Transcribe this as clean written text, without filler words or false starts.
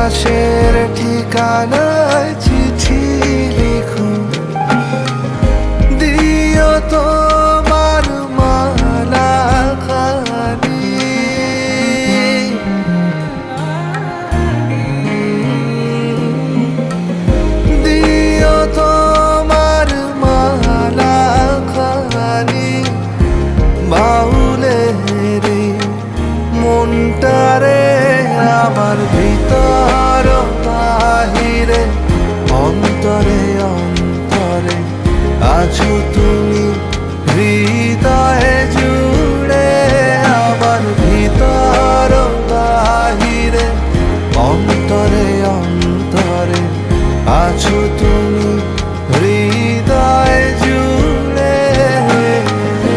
আকাশের ঠিকানায় চিঠি লিখো, দিও তোমার মালা খানি। দিও তোমার মালা খানি, বাউলের মনটারে আমার ভিতর বাহিরে, অন্তরে অন্তরে আছো তুমি হৃদয়ে।